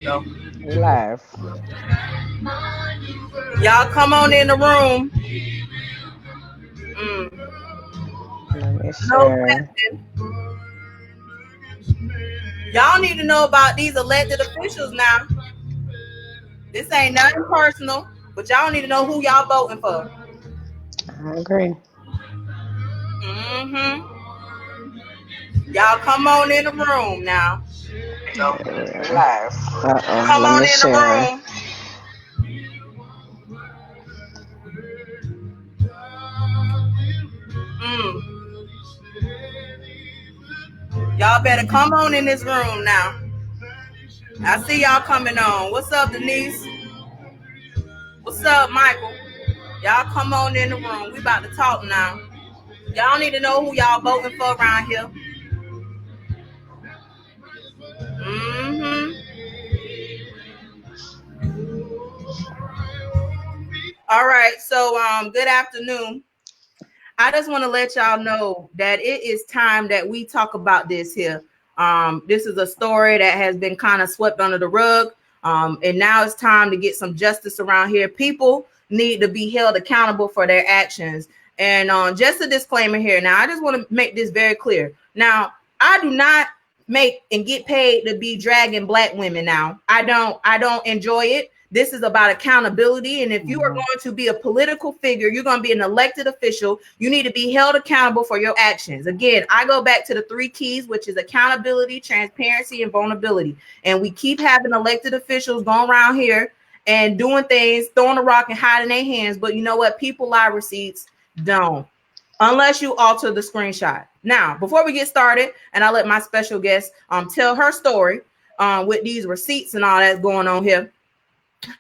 So, We live. y'all come on in the room. Mm. Let me No share. question. Y'all need to know about these elected officials now. This ain't nothing personal, but y'all need to know who y'all voting for. I agree. Mm-hmm. Y'all come on in the room now. So, we Yeah. live. Uh-oh. Come Let on me in the share. room. Mm. Y'all better come on in this room now. I see y'all coming on. What's up, Denise? What's up, Michael? Y'all come on in the room. We about to talk now. Y'all need to know who y'all voting for around here. Mm-hmm. All right. So good afternoon. I just want to let y'all know that it is time that we talk about this here. This is a story that has been kind of swept under the rug. And now it's time to get some justice around here. People need to be held accountable for their actions. And just a disclaimer here. Now, I just want to make this very clear. Now, I do not make and get paid to be dragging black women. Now, I don't enjoy it. This is about accountability. And if you are Mhm. going to be a political figure, you're going to be an elected official, you need to be held accountable for your actions. Again, I go back to the three keys, which is accountability, transparency, and vulnerability. And we keep having elected officials going around here and doing things, throwing a rock and hiding their hands. But you know what? People lie, receipts don't. Unless you alter the screenshot. Now, before we get started, and I'll let my special guest tell her story with these receipts and all that's going on here.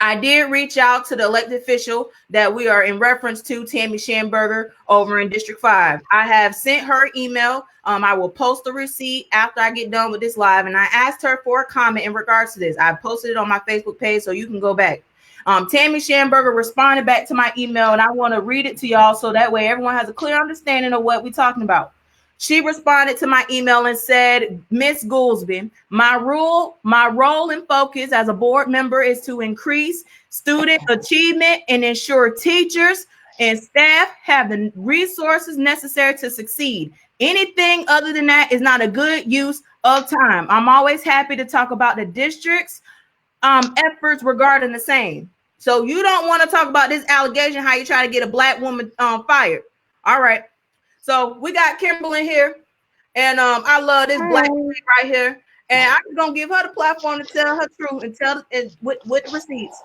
I did reach out to the elected official that we are in reference to, Tammy Shamburger, over in District 5. I have sent her email. I will post the receipt after I get done with this live. And I asked her for a comment in regards to this. I posted it on my Facebook page, so you can go back. Tammy Shamburger responded back to my email, and I want to read it to y'all so that way everyone has a clear understanding of what we're talking about. She responded to my email and said, Miss Goolsby, my role and focus as a board member is to increase student achievement and ensure teachers and staff have the resources necessary to succeed. Anything other than that is not a good use of time. I'm always happy to talk about the district's efforts regarding the same. So you don't want to talk about this allegation, how you try to get a black woman fired. All right. So we got Kimberland here, and I love this black Hi. chick right here, and I'm gonna give her the platform to tell her truth and tell it with receipts.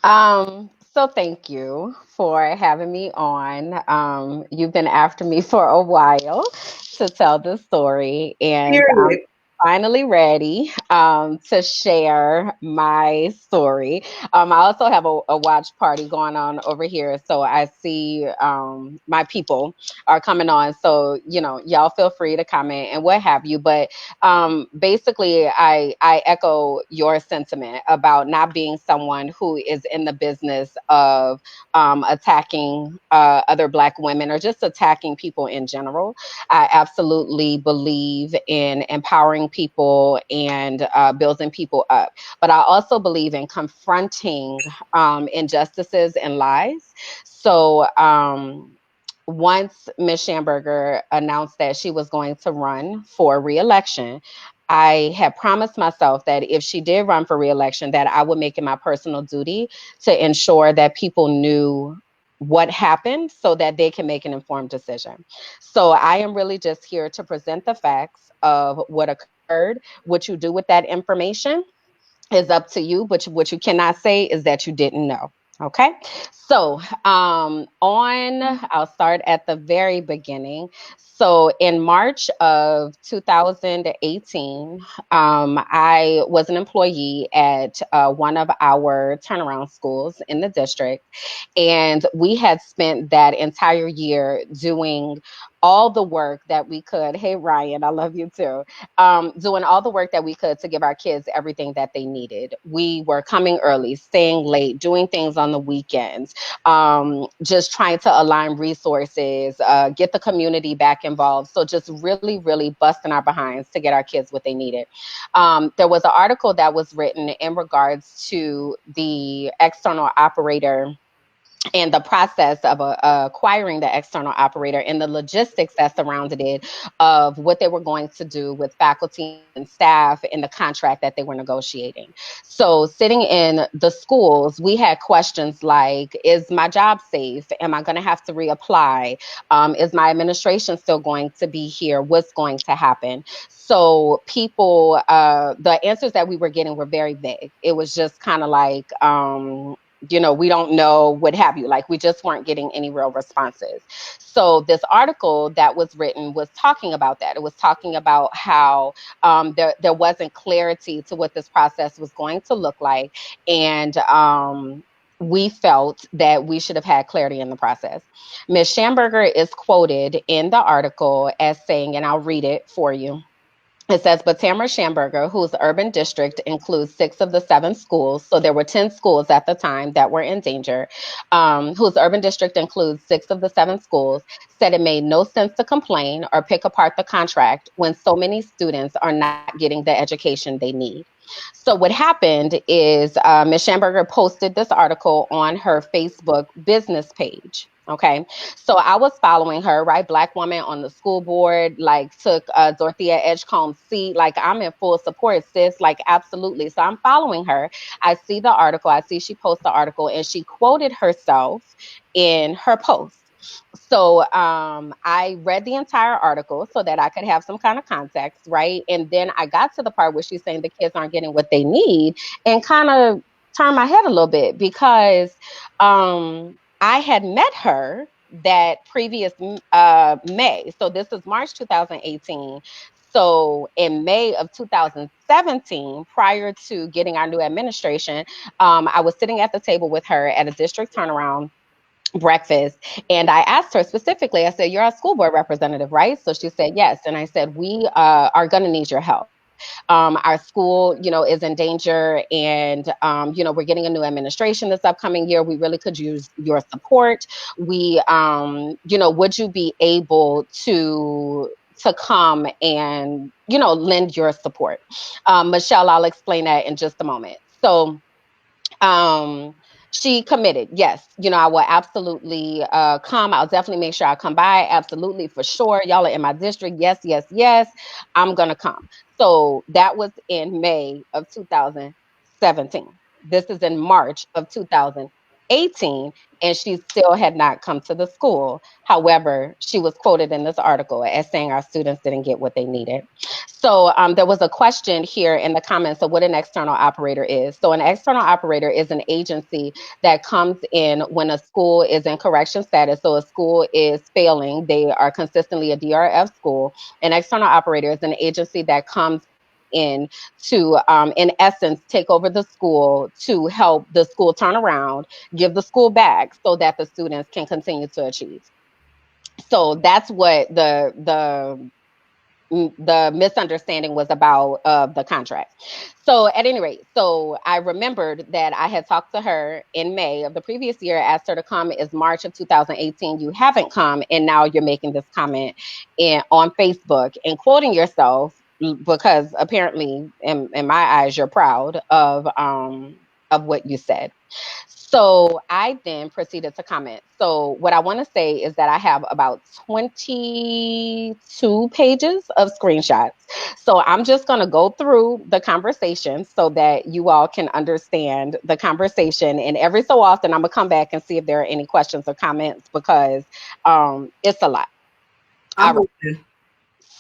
So thank you for having me on. You've been after me for a while to tell the story, and I'm Period. finally ready to share my story. I also have a watch party going on over here, so I see my people are coming on. So y'all feel free to comment and what have you. But basically, I echo your sentiment about not being someone who is in the business of attacking other Black women or just attacking people in general. I absolutely believe in empowering people and building people up. But I also believe in confronting injustices and lies. So, once Ms. Schamberger announced that she was going to run for reelection, I had promised myself that if she did run for reelection, that I would make it my personal duty to ensure that people knew what happened so that they can make an informed decision. So I am really just here to present the facts of what occurred. What you do with that information is up to you, but what you cannot say is that you didn't know. Okay. So, on, I'll start at the very beginning. So, in March of 2018, I was an employee at one of our turnaround schools in the district. And we had spent that entire year doing all the work that we could. Hey, Ryan, I love you too. Doing all the work that we could to give our kids everything that they needed. We were coming early, staying late, doing things on the weekends, just trying to align resources, get the community back involved. So just really, really busting our behinds to get our kids what they needed. There was an article that was written in regards to the external operator and the process of acquiring the external operator and the logistics that surrounded it, of what they were going to do with faculty and staff and the contract that they were negotiating. So sitting in the schools, we had questions like, is my job safe? Am I going to have to reapply? Is my administration still going to be here? What's going to happen? So people, the answers that we were getting were very vague. It was just kind of like, we don't know, what have you. Like, we just weren't getting any real responses. So this article that was written was talking about that. It was talking about how there wasn't clarity to what this process was going to look like. And we felt that we should have had clarity in the process. Ms. Shamburger is quoted in the article as saying, and I'll read it for you. It says, but Tamara Shamburger, whose urban district includes 6 of the 7 schools, so there were 10 schools at the time that were in danger, whose urban district includes 6 of the 7 schools, said it made no sense to complain or pick apart the contract when so many students are not getting the education they need. So what happened is Ms. Shamburger posted this article on her Facebook business page. Okay. So I was following her, right? Black woman on the school board, like took Dorothea Edgecombe's seat. Like, I'm in full support, sis. Like, absolutely. So I'm following her. I see the article. I see she posted the article, and she quoted herself in her post. So I read the entire article so that I could have some kind of context, right? And then I got to the part where she's saying the kids aren't getting what they need, and kind of turned my head a little bit, because I had met her that previous May. So this is March 2018. So in May of 2017, prior to getting our new administration, I was sitting at the table with her at a district turnaround breakfast. And I asked her specifically, I said, you're a school board representative, right? So she said, yes. And I said, we are going to need your help. Our school, is in danger, and, we're getting a new administration this upcoming year. We really could use your support. We, would you be able to come and, lend your support? Michelle, I'll explain that in just a moment. So, she committed. Yes. I will absolutely come. I'll definitely make sure I come by. Absolutely. For sure. Y'all are in my district. Yes, yes, yes. I'm going to come. So that was in May of 2017. This is in March of 2018. And she still had not come to the school. However, she was quoted in this article as saying our students didn't get what they needed. So there was a question here in the comments of what an external operator is. So an external operator is an agency that comes in when a school is in correction status. So a school is failing. They are consistently a DRF school. An external operator is an agency that comes in to, in essence, take over the school to help the school turn around, give the school back so that the students can continue to achieve. So that's what the misunderstanding was about of the contract. So at any rate, so I remembered that I had talked to her in May of the previous year, asked her to come. Is March of 2018. You haven't come, and now you're making this comment on Facebook and quoting yourself, because apparently in my eyes you're proud of what you said. So I then proceeded to comment. So what I want to say is that I have about 22 pages of screenshots. So I'm just going to go through the conversation so that you all can understand the conversation. And every so often, I'm going to come back and see if there are any questions or comments, because it's a lot. I'm with you.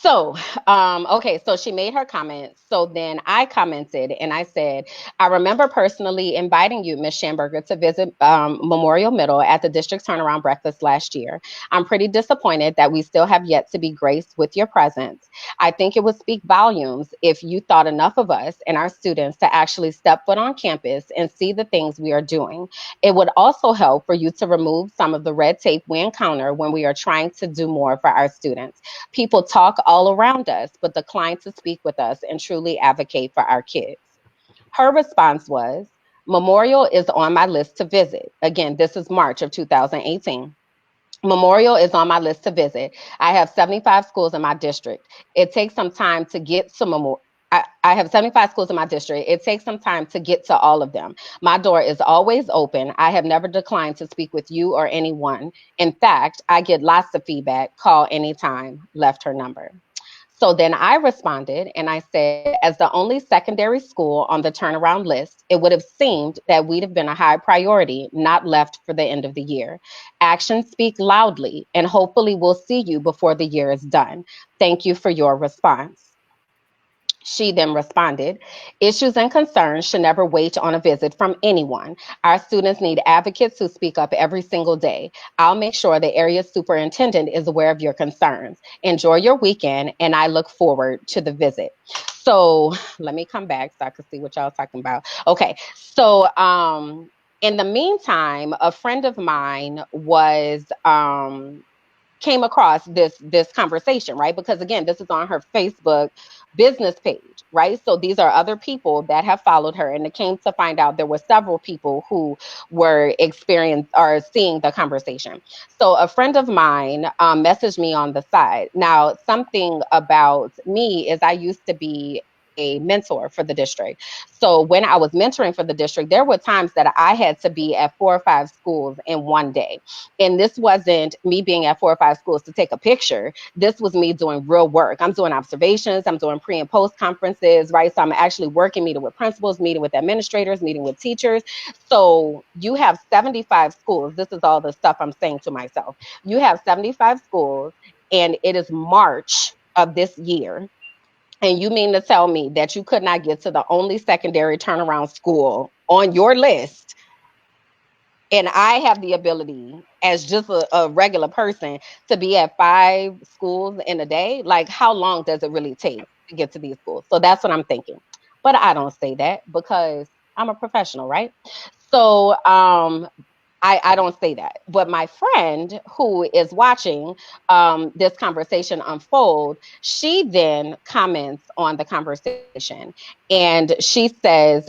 So, okay, so she made her comment. So then I commented and I said, I remember personally inviting you, Miss Shamburger, to visit Memorial Middle at the district turnaround breakfast last year. I'm pretty disappointed that we still have yet to be graced with your presence. I think it would speak volumes if you thought enough of us and our students to actually step foot on campus and see the things we are doing. It would also help for you to remove some of the red tape we encounter when we are trying to do more for our students. People talk all around us, but decline to speak with us and truly advocate for our kids. Her response was, Memorial is on my list to visit. Again, this is March of 2018. Memorial is on my list to visit. I have 75 schools in my district. It takes some time to get to Memorial. I have 75 schools in my district. It takes some time to get to all of them. My door is always open. I have never declined to speak with you or anyone. In fact, I get lots of feedback. Call anytime. Left her number. So then I responded and I said, as the only secondary school on the turnaround list, it would have seemed that we'd have been a high priority, not left for the end of the year. Actions speak loudly, and hopefully we'll see you before the year is done. Thank you for your response. She then responded, issues and concerns should never wait on a visit from anyone. Our students need advocates who speak up every single day. I'll make sure the area superintendent is aware of your concerns. Enjoy your weekend, and I look forward to the visit. So let me come back so I can see what y'all talking about. Okay, so in the meantime, a friend of mine was came across this conversation, right? Because again, this is on her Facebook business page, right? So these are other people that have followed her, and it came to find out there were several people who were experiencing or seeing the conversation. So a friend of mine messaged me on the side. Now, something about me is I used to be a mentor for the district. So when I was mentoring for the district, there were times that I had to be at 4 or 5 schools in one day. And this wasn't me being at 4 or 5 schools to take a picture. This was me doing real work. I'm doing observations. I'm doing pre and post conferences, right? So I'm actually working, meeting with principals, meeting with administrators, meeting with teachers. So you have 75 schools. This is all the stuff I'm saying to myself. You have 75 schools, and it is March of this year. And you mean to tell me that you could not get to the only secondary turnaround school on your list, and I have the ability as just a regular person to be at 5 schools in a day? Like, how long does it really take to get to these schools? So that's what I'm thinking. But I don't say that because I'm a professional, right? So I don't say that. But my friend who is watching this conversation unfold, she then comments on the conversation, and she says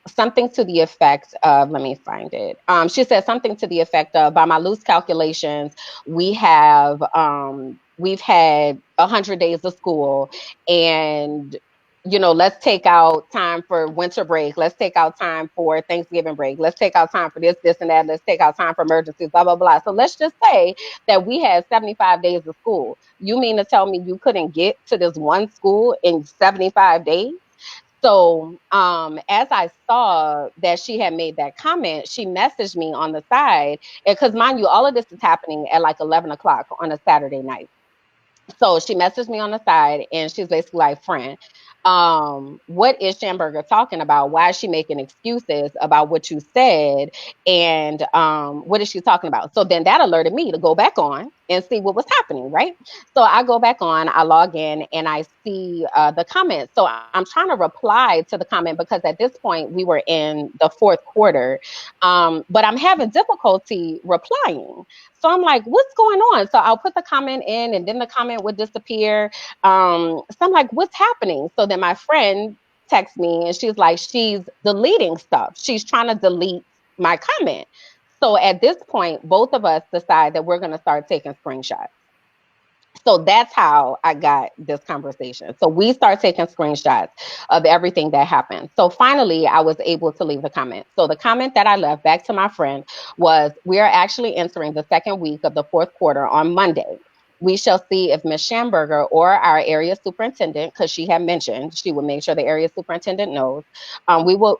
something to the effect of, let me find it. She says something to the effect of, by my loose calculations, we've had 100 days of school, and let's take out time for winter break. Let's take out time for Thanksgiving break. Let's take out time for this, and that. Let's take out time for emergencies, blah, blah, blah. So let's just say that we had 75 days of school. You mean to tell me you couldn't get to this one school in 75 days? So as I saw that she had made that comment, she messaged me on the side. Because mind you, all of this is happening at like 11 o'clock on a Saturday night. So she messaged me on the side, and she's basically like, friend, what is Shamburger talking about? Why is she making excuses about what you said? And what is she talking about? So then that alerted me to go back on and see what was happening, right? So I go back on, I log in, and I see the comment. So I'm trying to reply to the comment because at this point we were in the fourth quarter, but I'm having difficulty replying. So I'm like, what's going on? So I'll put the comment in, and then the comment would disappear. So I'm like, what's happening? So then my friend texts me, and she's like, she's deleting stuff. She's trying to delete my comment. So at this point, both of us decide that we're going to start taking screenshots. So that's how I got this conversation. So we start taking screenshots of everything that happened. So finally, I was able to leave the comment. So the comment that I left back to my friend was, we are actually entering the second week of the fourth quarter on Monday. We shall see if Ms. Shamburger or our area superintendent, because she had mentioned she would make sure the area superintendent knows.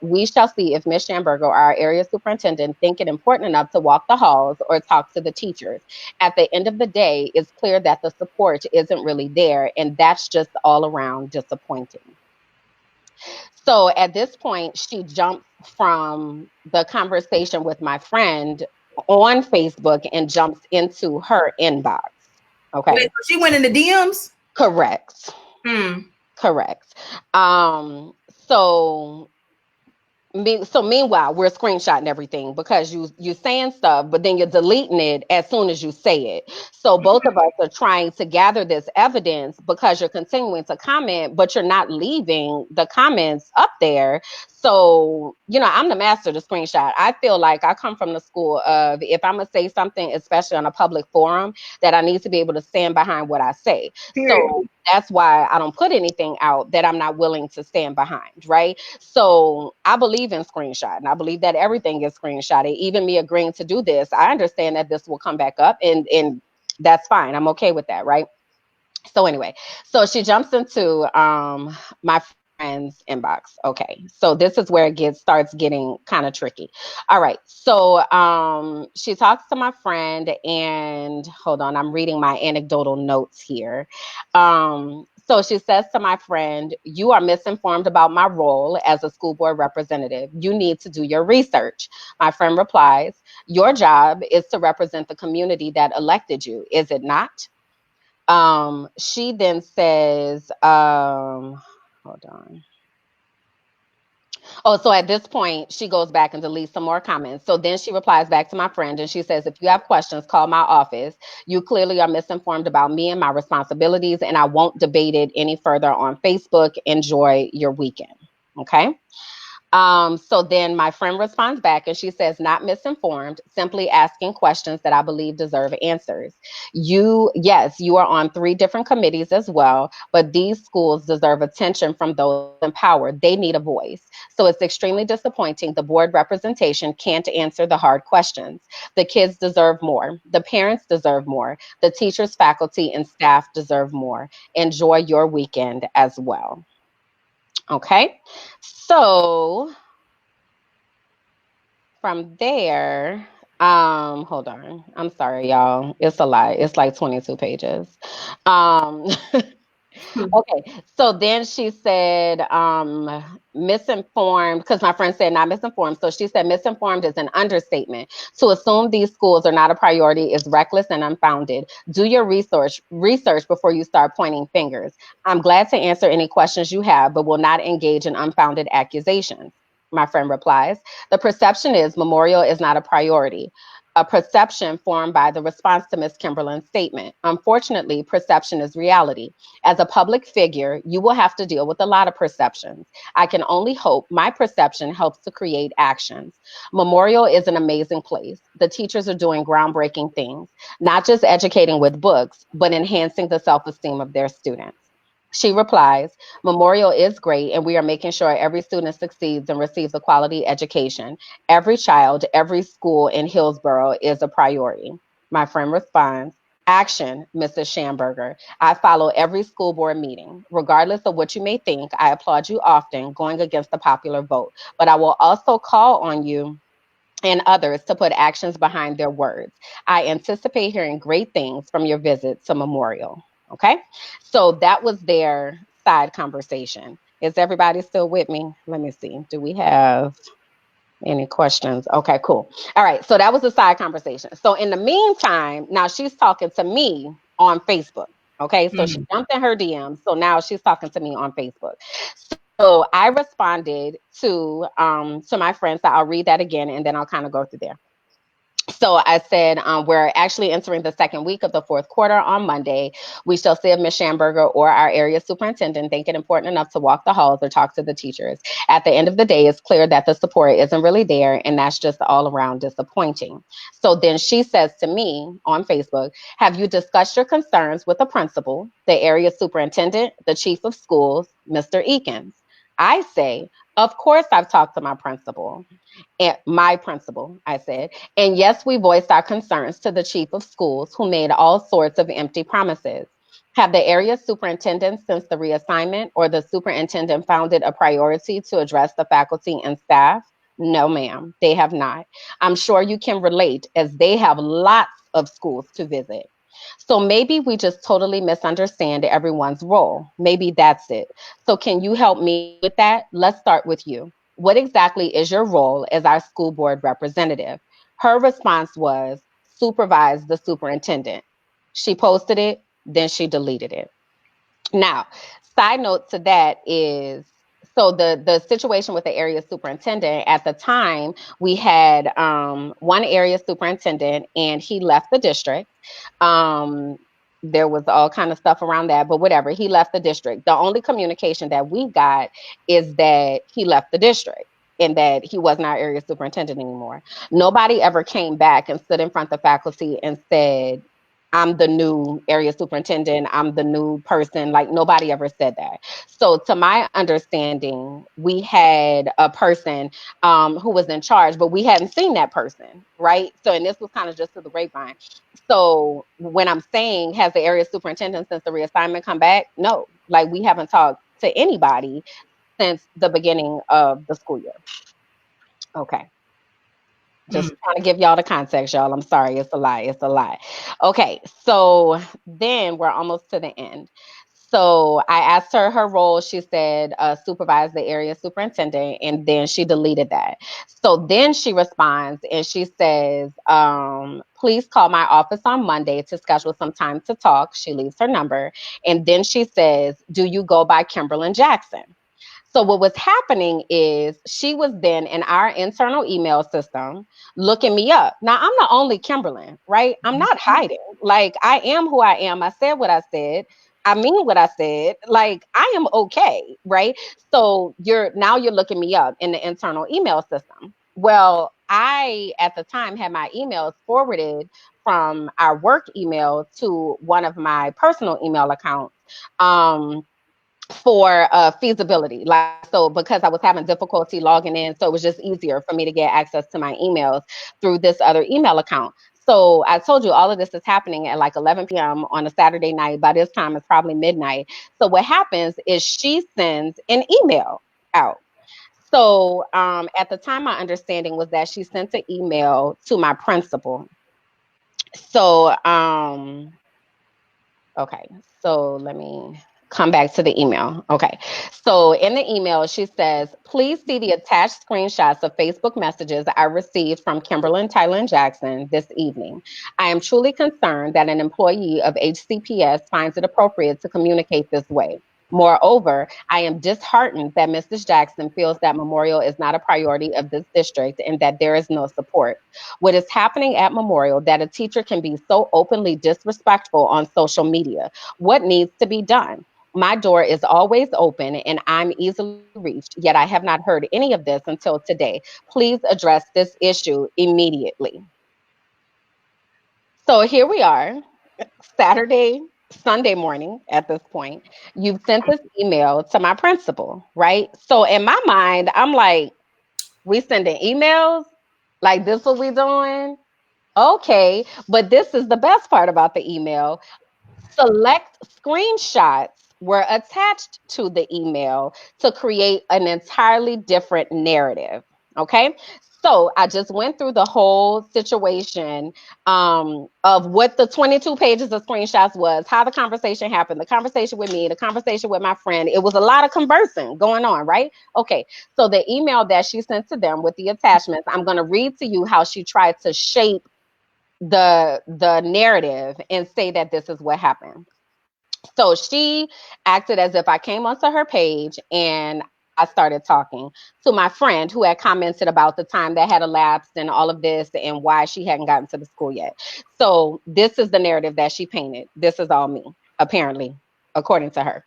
We shall see if Ms. Shamburger or our area superintendent think it important enough to walk the halls or talk to the teachers. At the end of the day, it's clear that the support isn't really there, and that's just all around disappointing. So at this point, she jumps from the conversation with my friend on Facebook and jumps into her inbox. Wait, Okay. so she went in the DMs? Correct. Hmm. Correct. Um, so so meanwhile, we're screenshotting everything because you saying stuff, but then you're deleting it as soon as you say it. So both of us are trying to gather this evidence because you're continuing to comment, but you're not leaving the comments up there. So, I'm the master of the screenshot. I feel like I come from the school of, if I'm gonna say something, especially on a public forum, that I need to be able to stand behind what I say. Period. So that's why I don't put anything out that I'm not willing to stand behind, right? So I believe in screenshot, and I believe that everything is screenshotted. Even me agreeing to do this, I understand that this will come back up, and that's fine. I'm okay with that, right? So anyway, so she jumps into my friend's inbox. Okay, so this is where it starts getting kind of tricky. All right, so she talks to my friend, and hold on, I'm reading my anecdotal notes here. So she says to my friend, "You are misinformed about my role as a school board representative. You need to do your research." My friend replies, "Your job is to represent the community that elected you, is it not?" She then says, hold on. Oh, so at this point, she goes back and deletes some more comments. So then she replies back to my friend and she says, "If you have questions, call my office. You clearly are misinformed about me and my responsibilities, and I won't debate it any further on Facebook. Enjoy your weekend." Okay. So then my friend responds back and she says, "Not misinformed, simply asking questions that I believe deserve answers. Yes, you are on 3 different committees as well, but these schools deserve attention from those in power. They need a voice. So it's extremely disappointing the board representation can't answer the hard questions. The kids deserve more. The parents deserve more. The teachers, faculty, and staff deserve more. Enjoy your weekend as well." Okay. So from there, hold on. I'm sorry, y'all. It's a lot. It's like 22 pages. Um, okay. So then she said, misinformed, because my friend said not misinformed. So she said misinformed is an understatement. To assume these schools are not a priority is reckless and unfounded. Do your research before you start pointing fingers. I'm glad to answer any questions you have, but will not engage in unfounded accusations. My friend replies, "The perception is Memorial is not a priority. A perception formed by the response to Ms. Kimberland's statement. Unfortunately, perception is reality. As a public figure, you will have to deal with a lot of perceptions. I can only hope my perception helps to create actions. Memorial is an amazing place. The teachers are doing groundbreaking things, not just educating with books, but enhancing the self-esteem of their students." She replies, "Memorial is great, and we are making sure every student succeeds and receives a quality education. Every child, every school in Hillsborough is a priority." My friend responds, "Action, Mrs. Shamburger. I follow every school board meeting. Regardless of what you may think, I applaud you often going against the popular vote. But I will also call on you and others to put actions behind their words. I anticipate hearing great things from your visit to Memorial." Okay. So that was their side conversation. Is everybody still with me? Let me see. Do we have any questions? Okay, cool. All right. So that was the side conversation. So in the meantime, now she's talking to me on Facebook. Okay. So she Hmm. jumped in her DMs. So now she's talking to me on Facebook. So I responded to my friends. So I'll read that again and then I'll kind of go through there. So I said, we're actually entering the second week of the fourth quarter on Monday. We shall see if Ms. Shamburger or our area superintendent think it important enough to walk the halls or talk to the teachers. At the end of the day, it's clear that the support isn't really there, and that's just all around disappointing. So then she says to me on Facebook, "Have you discussed your concerns with the principal, the area superintendent, the chief of schools, Mr. Eakins?" I say, of course, I've talked to my principal, I said, and yes, we voiced our concerns to the chief of schools who made all sorts of empty promises. Have the area superintendent since the reassignment or the superintendent found it a priority to address the faculty and staff? No, ma'am, they have not. I'm sure you can relate as they have lots of schools to visit. So maybe we just totally misunderstand everyone's role. Maybe that's it. So can you help me with that? Let's start with you. What exactly is your role as our school board representative? Her response was supervise the superintendent. She posted it, then she deleted it. Now, side note to that is so the situation with the area superintendent at the time we had one area superintendent and he left the district. Um, there was all kind of stuff around that, but whatever. He left the district. The only communication that we got is that he left the district and that he was not area superintendent anymore. Nobody ever came back and stood in front of faculty and said, I'm the new area superintendent. I'm the new person. Like nobody ever said that. So, to my understanding, we had a person who was in charge, but we hadn't seen that person, right? So, and this was kind of just to the grapevine. So, when I'm saying has the area superintendent since the reassignment come back? No, like we haven't talked to anybody since the beginning of the school year. Okay. Just Mm. trying to give y'all the context, y'all. I'm sorry. It's a lie. It's a lie. Okay. So then we're almost to the end. So I asked her her role. She said, supervise the area superintendent. And then she deleted that. So then she responds and she says, please call my office on Monday to schedule some time to talk. She leaves her number. And then she says, do you go by Kimberland Jackson? So what was happening is she was then in our internal email system looking me up. Now I'm the only Kimberland, right? I'm not hiding. Like I am who I am. I said what I said. I mean what I said. Like I am okay, right? So you're looking me up in the internal email system. Well, I at the time had my emails forwarded from our work email to one of my personal email accounts. For feasibility. Like, so because I was having difficulty logging in, so it was just easier for me to get access to my emails through this other email account. So I told you all of this is happening at like 11 p.m. on a Saturday night. By this time, it's probably midnight. So what happens is she sends an email out. So at the time, my understanding was that she sent an email to my principal. So okay, so let me come back to the email. Okay, so in the email, she says, please see the attached screenshots of Facebook messages I received from Kimberland Tylen Jackson this evening. I am truly concerned that an employee of HCPS finds it appropriate to communicate this way. Moreover, I am disheartened that Mrs. Jackson feels that Memorial is not a priority of this district and that there is no support. What is happening at Memorial that a teacher can be so openly disrespectful on social media? What needs to be done? My door is always open and I'm easily reached, yet I have not heard any of this until today. Please address this issue immediately. So here we are, Saturday, Sunday morning at this point. You've sent this email to my principal, right? So in my mind, I'm like, we sending emails? Like this what we doing? Okay, but this is the best part about the email. Select screenshots were attached to the email to create an entirely different narrative. Okay. So I just went through the whole situation of what the 22 pages of screenshots was, how the conversation happened, the conversation with me, the conversation with my friend. It was a lot of conversing going on, right? Okay. So the email that she sent to them with the attachments, I'm going to read to you how she tried to shape the narrative and say that this is what happened. So she acted as if I came onto her page and I started talking to my friend who had commented about the time that had elapsed and all of this and why she hadn't gotten to the school yet. So this is the narrative that she painted. This is all me, apparently, according to her.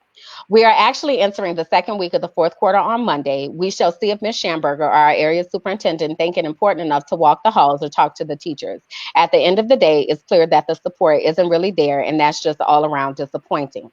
We are actually entering the second week of the fourth quarter on Monday. We shall see if Ms. Shamburger, our area superintendent, think it important enough to walk the halls or talk to the teachers. At the end of the day, it's clear that the support isn't really there, and that's just all around disappointing.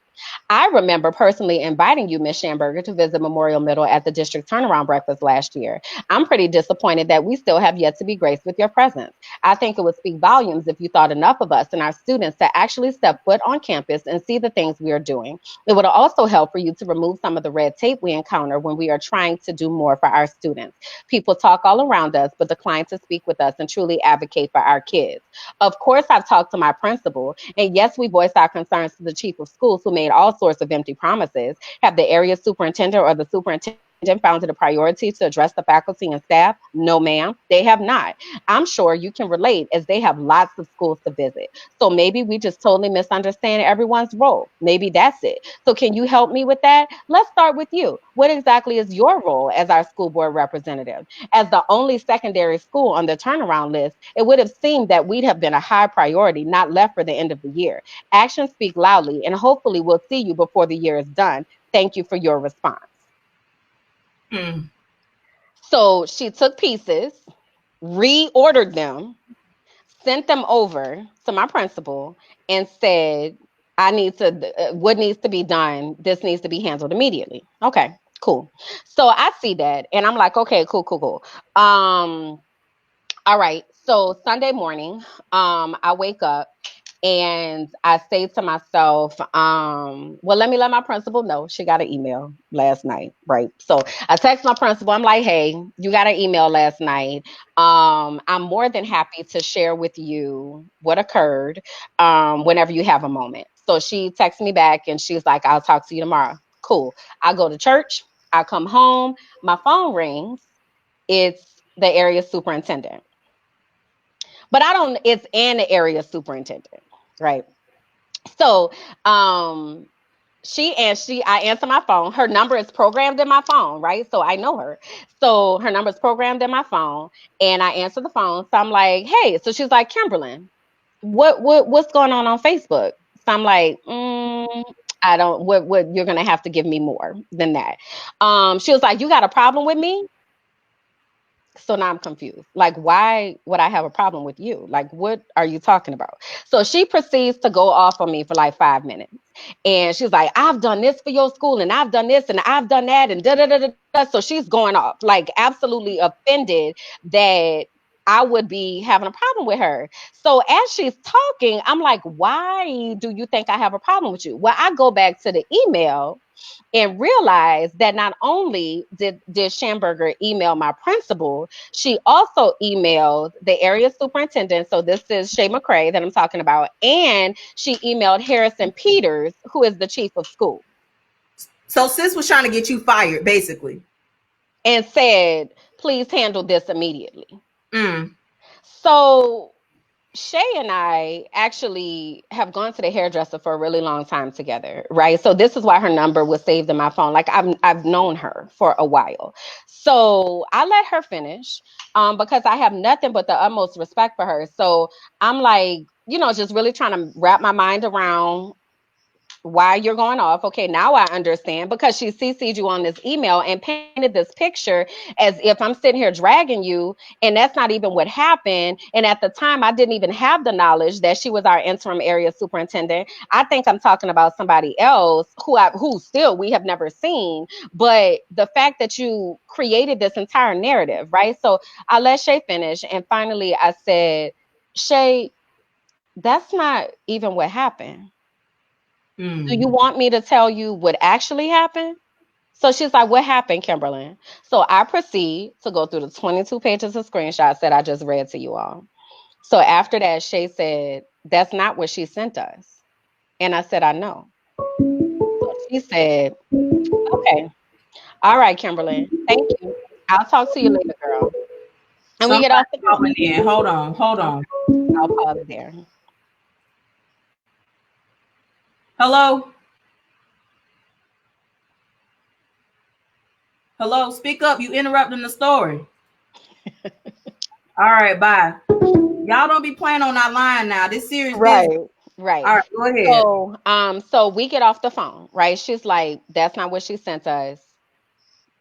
I remember personally inviting you, Ms. Shamburger, to visit Memorial Middle at the district turnaround breakfast last year. I'm pretty disappointed that we still have yet to be graced with your presence. I think it would speak volumes if you thought enough of us and our students to actually step foot on campus and see the things we are doing. It would also help for you to remove some of the red tape we encounter when we are trying to do more for our students. People talk all around us, but decline to speak with us and truly advocate for our kids. Of course, I've talked to my principal, and yes, we voiced our concerns to the chief of schools, who made all sorts of empty promises. Have the area superintendent or the superintendent found it a priority to address the faculty and staff? No, ma'am, they have not. I'm sure you can relate, as they have lots of schools to visit. So maybe we just totally misunderstand everyone's role. Maybe that's it. So can you help me with that? Let's start with you. What exactly is your role as our school board representative? As the only secondary school on the turnaround list, it would have seemed that we'd have been a high priority, not left for the end of the year. Actions speak loudly, and hopefully we'll see you before the year is done. Thank you for your response. So she took pieces, reordered them, sent them over to my principal, and said, I need to, what needs to be done? This needs to be handled immediately. Okay, cool. So I see that, and I'm like, okay, cool. All right. So Sunday morning, I wake up and I say to myself, well, let me let my principal know. She got an email last night, right? So I text my principal. I'm like, hey, you got an email last night. I'm more than happy to share with you what occurred whenever you have a moment. So she texts me back and she's like, I'll talk to you tomorrow. Cool. I go to church. I come home. My phone rings. It's the area superintendent. But it's an area superintendent, right? So I answer my phone. Her number is programmed in my phone, right? So I know her. So her number is programmed in my phone, and I answer the phone. So I'm like, hey. So she's like, Kimberland, what's going on Facebook? So I'm like, I don't. What you're gonna have to give me more than that. She was like, you got a problem with me? So now I'm confused. Like, why would I have a problem with you? Like, what are you talking about? So she proceeds to go off on me for like 5 minutes. And she's like, I've done this for your school, and I've done this, and I've done that, and da da da da. So she's going off, like absolutely offended that I would be having a problem with her. So as she's talking, I'm like, why do you think I have a problem with you? Well, I go back to the email and realize that not only did Shamburger email my principal, she also emailed the area superintendent. So this is Shay McCray that I'm talking about. And she emailed Harrison Peters, who is the chief of school. So sis was trying to get you fired, basically. And said, please handle this immediately. So Shay and I actually have gone to the hairdresser for a really long time together, right? So this is why her number was saved in my phone. Like I've known her for a while. So I let her finish because I have nothing but the utmost respect for her. So I'm like, just really trying to wrap my mind around why you're going off. Okay, now I understand, because she CC'd you on this email and painted this picture as if I'm sitting here dragging you, and that's not even what happened. And at the time, I didn't even have the knowledge that she was our interim area superintendent. I think I'm talking about somebody else who still we have never seen. But the fact that you created this entire narrative, right? So I let Shay finish, and finally I said, Shay, that's not even what happened. Do you want me to tell you what actually happened? So she's like, what happened, Kimberland? So I proceed to go through the 22 pages of screenshots that I just read to you all. So after that, Shay said, that's not what she sent us. And I said, I know. So she said, okay. All right, Kimberland. Thank you. I'll talk to you later, girl. And we get off the phone. Hold on. I'll pause it there. Hello? Hello, speak up. You interrupting the story. All right, bye. Y'all don't be playing on our line now. This serious right. business. Right. All right, go ahead. So we get off the phone, right? She's like, that's not what she sent us.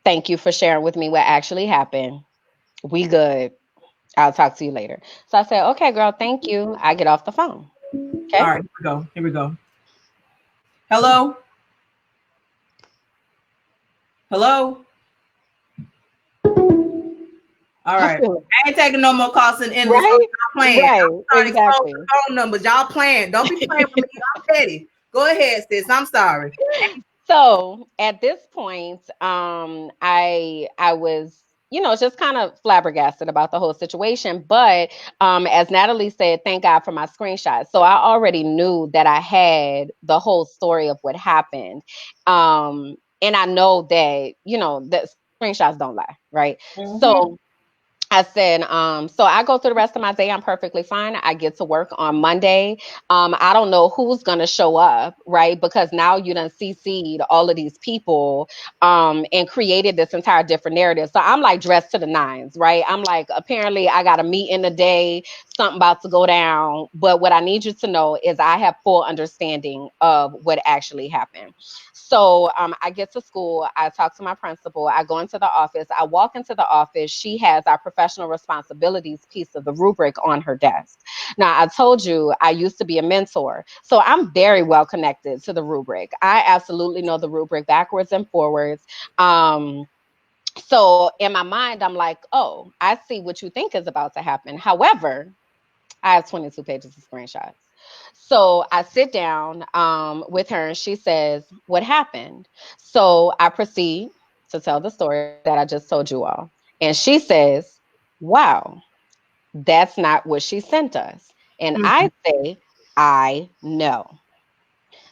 Thank you for sharing with me what actually happened. We good. I'll talk to you later. So I said, okay, girl, thank you. I get off the phone. All Okay. right, here we go. Here we go. Hello? Hello? All I right. feel I ain't taking no more calls and endless. right. Y'all playing. Right. I'm starting to expose Exactly. the phone numbers. Y'all playing. Don't be playing with me. I'm petty. Go ahead, sis. I'm sorry. So at this point, I was, just kind of flabbergasted about the whole situation. But as Natalie said, thank God for my screenshot. So I already knew that I had the whole story of what happened. And I know that, that screenshots don't lie, right? Mm-hmm. So I said, so I go through the rest of my day. I'm perfectly fine. I get to work on Monday. I don't know who's going to show up, right? Because now you done CC'd all of these people and created this entire different narrative. So I'm like dressed to the nines, right? I'm like, apparently I got a meeting today, something about to go down. But what I need you to know is I have full understanding of what actually happened. So I get to school, I talk to my principal, I go into the office, I walk into the office, she has our professional responsibilities piece of the rubric on her desk. Now, I told you I used to be a mentor, so I'm very well connected to the rubric. I absolutely know the rubric backwards and forwards. So in my mind, I'm like, oh, I see what you think is about to happen. However, I have 22 pages of screenshots. So I sit down with her and she says, what happened? So I proceed to tell the story that I just told you all. And she says, wow, that's not what she sent us. And Mm-hmm. I say, I know.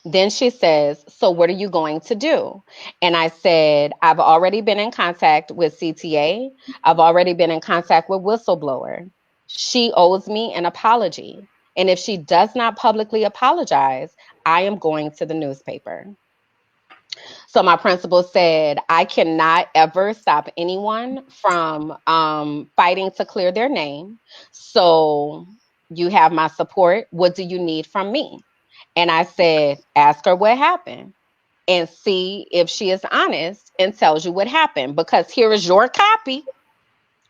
Then she says, so what are you going to do? And I said, I've already been in contact with CTA. I've already been in contact with Whistleblower. She owes me an apology. And if she does not publicly apologize, I am going to the newspaper. So my principal said, I cannot ever stop anyone from fighting to clear their name. So you have my support. What do you need from me? And I said, ask her what happened and see if she is honest and tells you what happened. Because here is your copy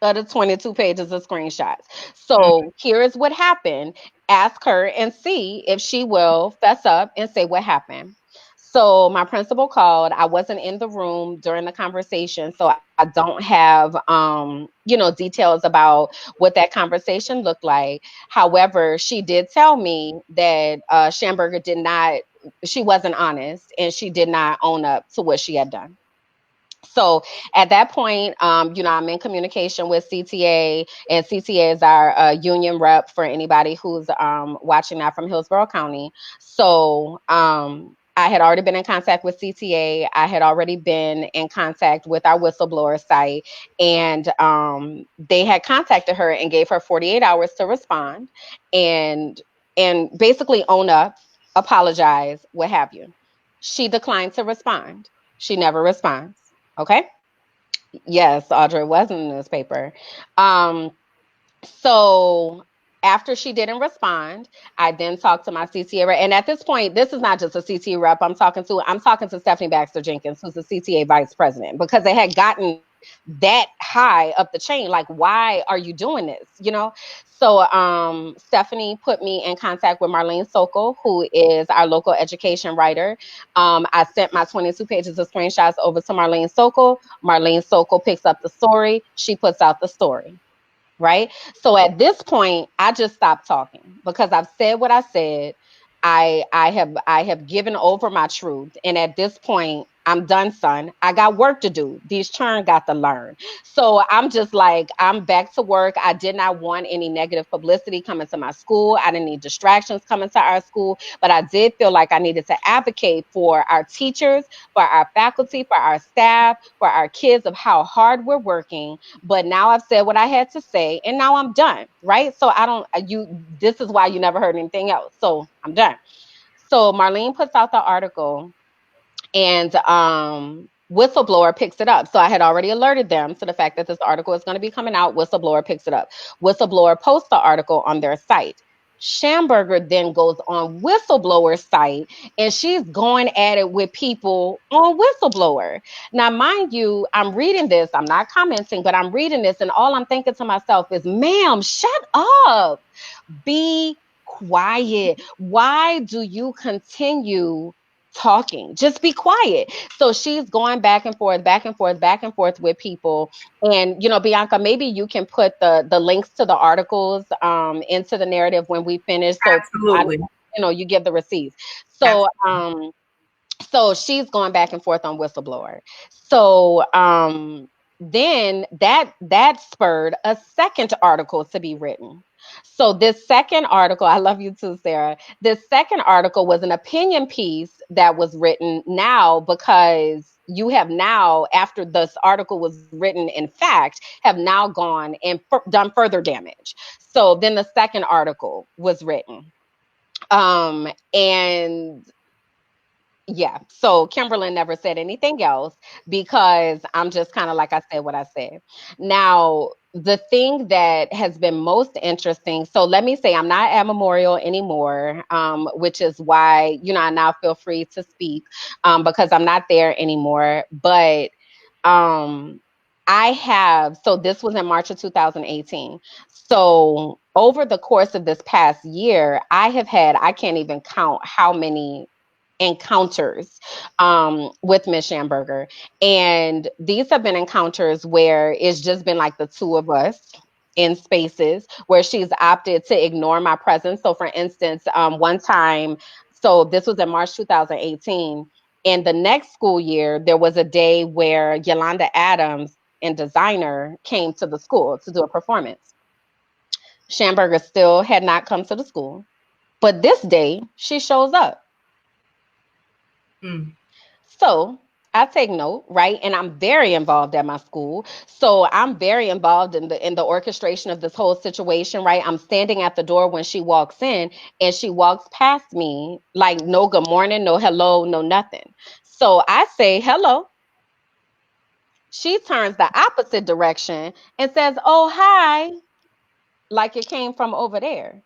of the 22 pages of screenshots. So here is what happened. Ask her and see if she will fess up and say what happened. So my principal called. I wasn't in the room during the conversation, so I don't have details about what that conversation looked like. However, she did tell me that Shamburger did not, she wasn't honest, and she did not own up to what she had done. So at that point, I'm in communication with CTA, and CTA is our union rep for anybody who's watching that from Hillsborough County. So I had already been in contact with CTA. I had already been in contact with our whistleblower site, and they had contacted her and gave her 48 hours to respond, and basically own up, apologize, what have you. She declined to respond. She never responds. Okay. Yes, Audra was in the newspaper. Um, so after she didn't respond, I then talked to my CTA rep. And at this point, this is not just a CTA rep I'm talking to Stephanie Baxter Jenkins, who's the CTA vice president, because it had gotten that high up the chain. Like, why are you doing this? So Stephanie put me in contact with Marlene Sokol, who is our local education writer. I sent my 22 pages of screenshots over to Marlene Sokol. Marlene Sokol picks up the story. She puts out the story. Right. So at this point, I just stopped talking because I've said what I said. I have given over my truth. And at this point, I'm done, son. I got work to do. These children got to learn. So I'm just like, I'm back to work. I did not want any negative publicity coming to my school. I didn't need distractions coming to our school, but I did feel like I needed to advocate for our teachers, for our faculty, for our staff, for our kids of how hard we're working. But now I've said what I had to say, and now I'm done, right? So I don't, this is why you never heard anything else. So I'm done. So Marlene puts out the article, and Whistleblower picks it up. So I had already alerted them to the fact that this article is going to be coming out. Whistleblower picks it up. Whistleblower posts the article on their site. Shamburger then goes on whistleblower site and she's going at it with people on whistleblower. Now, mind you, I'm reading this, I'm not commenting, but I'm reading this, and all I'm thinking to myself is, ma'am, shut up. Be quiet. Why do you continue talking? Just be quiet. So she's going back and forth, back and forth, back and forth with people. And Bianca, maybe you can put the links to the articles into the narrative when we finish. So I, Absolutely. you give the receipts. So Absolutely. so she's going back and forth on whistleblower. So then that spurred a second article to be written. So this second article, I love you too, Sarah. This second article was an opinion piece that was written now because you have now, after this article was written in fact, have now gone and done further damage. So then the second article was written. And yeah, so Kimberland never said anything else because I'm just kind of like I said what I said. Now, the thing that has been most interesting, so let me say I'm not at Memorial anymore, which is why, I now feel free to speak because I'm not there anymore. But um, so this was in March of 2018. So over the course of this past year, I can't even count how many encounters with Miss Shamburger. And these have been encounters where it's just been like the two of us in spaces where she's opted to ignore my presence. So, for instance, one time, so this was in March 2018. In the next school year, there was a day where Yolanda Adams and designer came to the school to do a performance. Shamburger still had not come to the school, but this day she shows up. Mm. So I take note, right? And I'm very involved at my school. So I'm very involved in the orchestration of this whole situation, right? I'm standing at the door when she walks in and she walks past me like no good morning, no hello, no nothing. So I say hello. She turns the opposite direction and says, "Oh, hi," like it came from over there.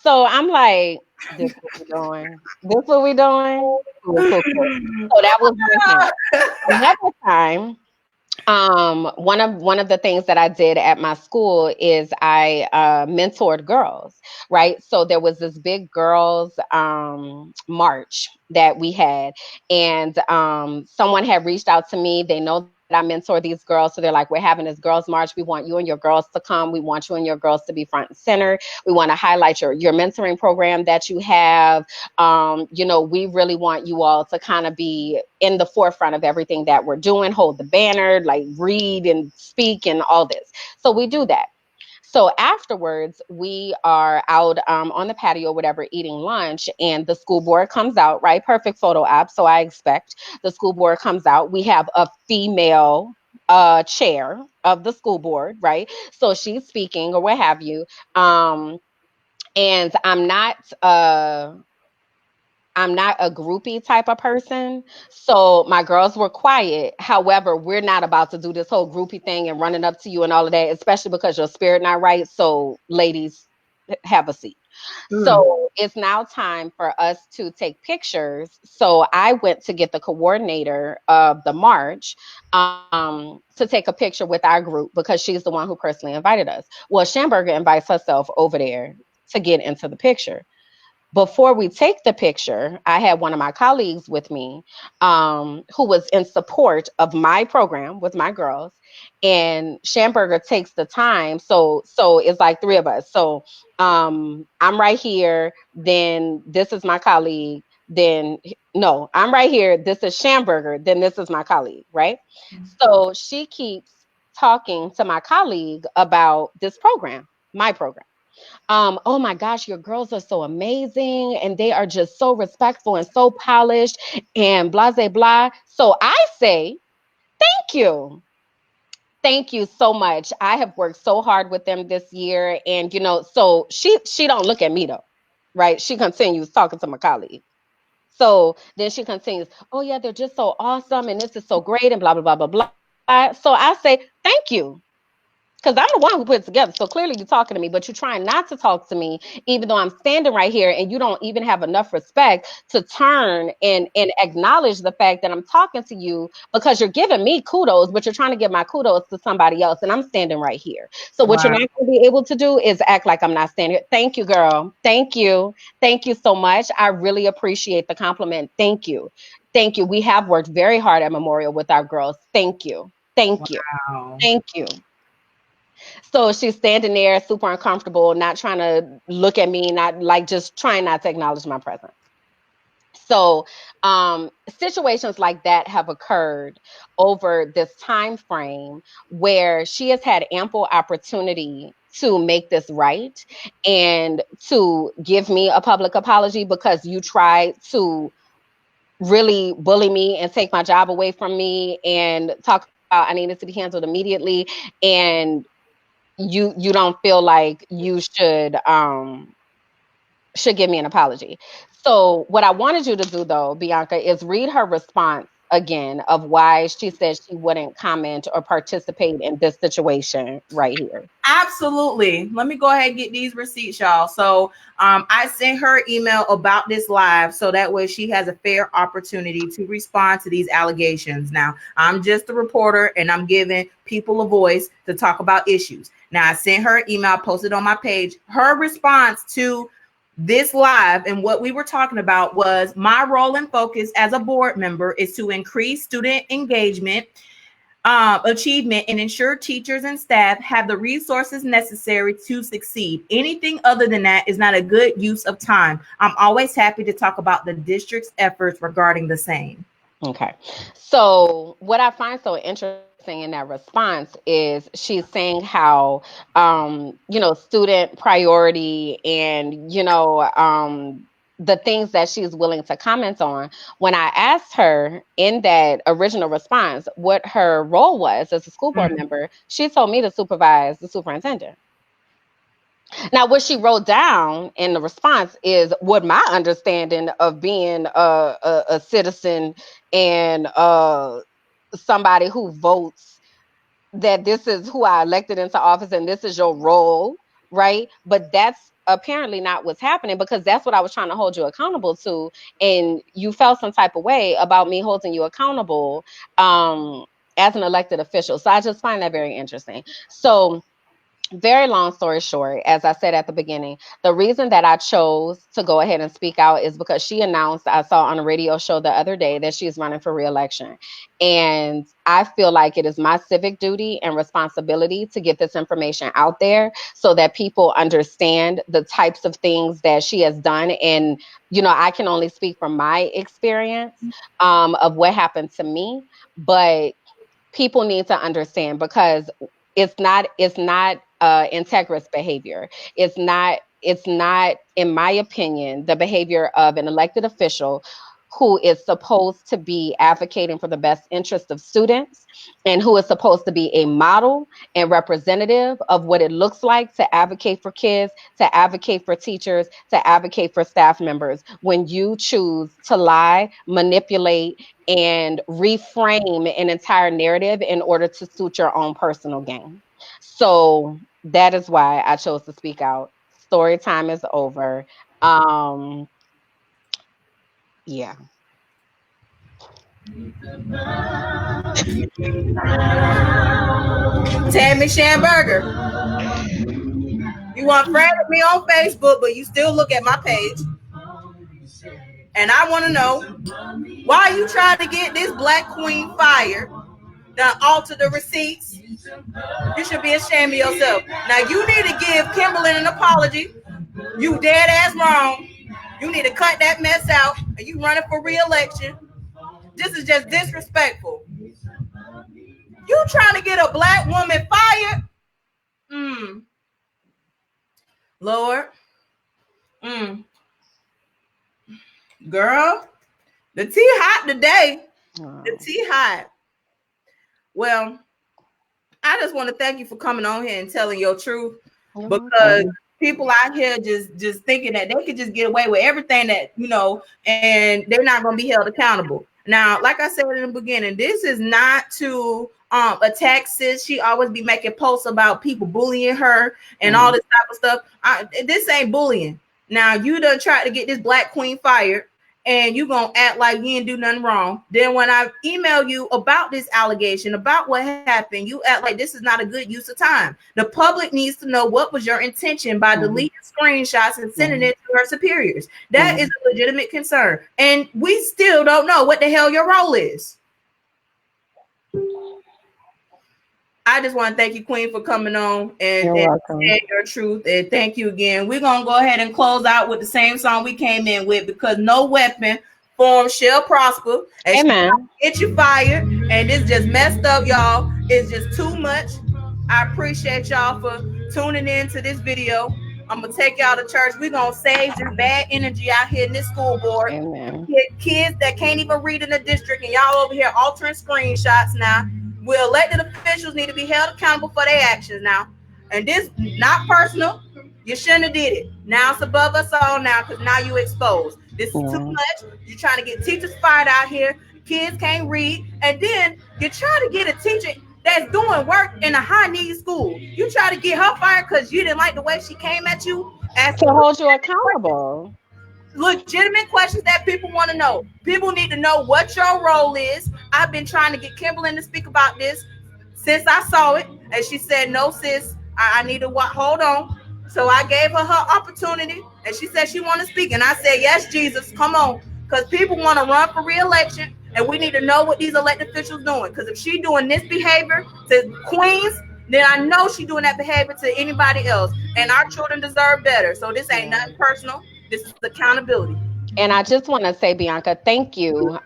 So I'm like, this what we doing? This what we doing? Cool, cool, cool. So that was one thing. Another time, one of the things that I did at my school is I mentored girls, right? So there was this big girls march that we had, and someone had reached out to me. They know that I mentor these girls, so they're like, "We're having this girls march. We want you and your girls to come. We want you and your girls to be front and center. We want to highlight your mentoring program that you have. We really want you all to kind of be in the forefront of everything that we're doing, hold the banner, like read and speak and all this." So we do that. So afterwards, we are out on the patio, whatever, eating lunch, and the school board comes out, right? Perfect photo op. So I expect the school board comes out. We have a female chair of the school board, right? So she's speaking or what have you. Um, and I'm not a groupie type of person. So my girls were quiet. However, we're not about to do this whole groupie thing and running up to you and all of that, especially because your spirit not right. So ladies, have a seat. Mm. So it's now time for us to take pictures. So I went to get the coordinator of the march to take a picture with our group because she's the one who personally invited us. Well, Schamberger invites herself over there to get into the picture. Before we take the picture, I had one of my colleagues with me who was in support of my program with my girls. And Schamberger takes the time. So it's like three of us. So I'm right here. Then this is my colleague. Then no, I'm right here. This is Schamberger. Then this is my colleague, right? So she keeps talking to my colleague about this program, my program. Oh my gosh, your girls are so amazing and they are just so respectful and so polished and blah blah blah. So I say thank you. Thank you so much. I have worked so hard with them this year. And so she don't look at me though. Right. She continues talking to my colleague. So then she continues, "Oh yeah, they're just so awesome and this is so great and blah blah blah blah blah." So I say thank you. Because I'm the one who put it together. So clearly you're talking to me, but you're trying not to talk to me, even though I'm standing right here, and you don't even have enough respect to turn and acknowledge the fact that I'm talking to you, because you're giving me kudos, but you're trying to give my kudos to somebody else, and I'm standing right here. So what you're Wow. not going to be able to do is act like I'm not standing here. Thank you, girl. Thank you. Thank you so much. I really appreciate the compliment. Thank you. Thank you. We have worked very hard at Memorial with our girls. Thank you. Thank you. Wow. Thank you. So she's standing there super uncomfortable, not trying to look at me, not like, just trying not to acknowledge my presence. So situations like that have occurred over this time frame where she has had ample opportunity to make this right and to give me a public apology, because you tried to really bully me and take my job away from me and talk about I needed to be handled immediately, and you don't feel like you should give me an apology. So what I wanted you to do, though, Bianca, is read her response again of why she said she wouldn't comment or participate in this situation right here. Absolutely. Let me go ahead and get these receipts, y'all. So I sent her email about this live, so that way she has a fair opportunity to respond to these allegations. Now, I'm just a reporter, and I'm giving people a voice to talk about issues. Now, I sent her email, posted on my page. Her response to this live and what we were talking about was, my role and focus as a board member is to increase student engagement, achievement, and ensure teachers and staff have the resources necessary to succeed. Anything other than that is not a good use of time. I'm always happy to talk about the district's efforts regarding the same. Okay. So what I find so interesting in that response is she's saying how student priority and the things that she's willing to comment on. When I asked her in that original response what her role was as a school board member, she told me to supervise the superintendent. Now, what she wrote down in the response is what my understanding of being a citizen and somebody who votes, that this is who I elected into office and this is your role, right? But that's apparently not what's happening, because that's what I was trying to hold you accountable to. And you felt some type of way about me holding you accountable as an elected official. So I just find that very interesting. So, very long story short, as I said at the beginning, the reason that I chose to go ahead and speak out is because she announced, I saw on a radio show the other day, that she's running for re-election. And I feel like it is my civic duty and responsibility to get this information out there so that people understand the types of things that she has done. And, I can only speak from my experience of what happened to me, but people need to understand, because it's not integrous behavior. It's not, in my opinion, the behavior of an elected official who is supposed to be advocating for the best interest of students, and who is supposed to be a model and representative of what it looks like to advocate for kids, to advocate for teachers, to advocate for staff members, when you choose to lie, manipulate, and reframe an entire narrative in order to suit your own personal gain. So that is why I chose to speak out. Story time is over. Yeah. Tammy Shamburger, you want friend with me on Facebook, but you still look at my page. And I want to know, why you trying to get this black queen fired, then alter the receipts? You should be ashamed of yourself. Now you need to give Kimberland an apology. You dead ass wrong. You need to cut that mess out. And you running for re-election. This is just disrespectful. You trying to get a black woman fired? Lord. Girl, the tea hot today. The tea hot. Well, I just want to thank you for coming on here and telling your truth, because people out here just thinking that they could just get away with everything that, and they're not going to be held accountable. Now, like I said in the beginning, this is not to attack sis. She always be making posts about people bullying her and all this type of stuff. This ain't bullying. Now you done tried to get this black queen fired, and you gonna act like you didn't do nothing wrong. Then when I email you about this allegation, about what happened, you act like this is not a good use of time. The public needs to know what was your intention by deleting screenshots and sending it to her superiors. That is a legitimate concern, and we still don't know what the hell your role is. I just want to thank you, Queen, for coming on and saying your truth. And thank you again. We're going to go ahead and close out with the same song we came in with, because no weapon formed shall prosper. And Amen. Get you fired. And it's just messed up, y'all. It's just too much. I appreciate y'all for tuning in to this video. I'm going to take y'all to church. We're going to save this bad energy out here in this school board. Amen. Kids that can't even read in the district, and y'all over here altering screenshots now. Well, elected officials need to be held accountable for their actions now. And this not personal. You shouldn't have did it. Now it's above us all now, because now you exposed. This is too much. You're trying to get teachers fired out here. Kids can't read. And then you're trying to get a teacher that's doing work in a high-need school. You try to get her fired because you didn't like the way she came at you. To hold you accountable. Legitimate questions that people want to know. People need to know what your role is. I've been trying to get Kimberland to speak about this since I saw it, and she said, no, sis, I need to hold on. So I gave her opportunity, and she said she want to speak, and I said, yes, Jesus, come on, because people want to run for re-election, and we need to know what these elected officials doing, because if she doing this behavior to queens, then I know she doing that behavior to anybody else, and our children deserve better. So this ain't nothing personal. This is accountability. And I just want to say, Bianca, thank you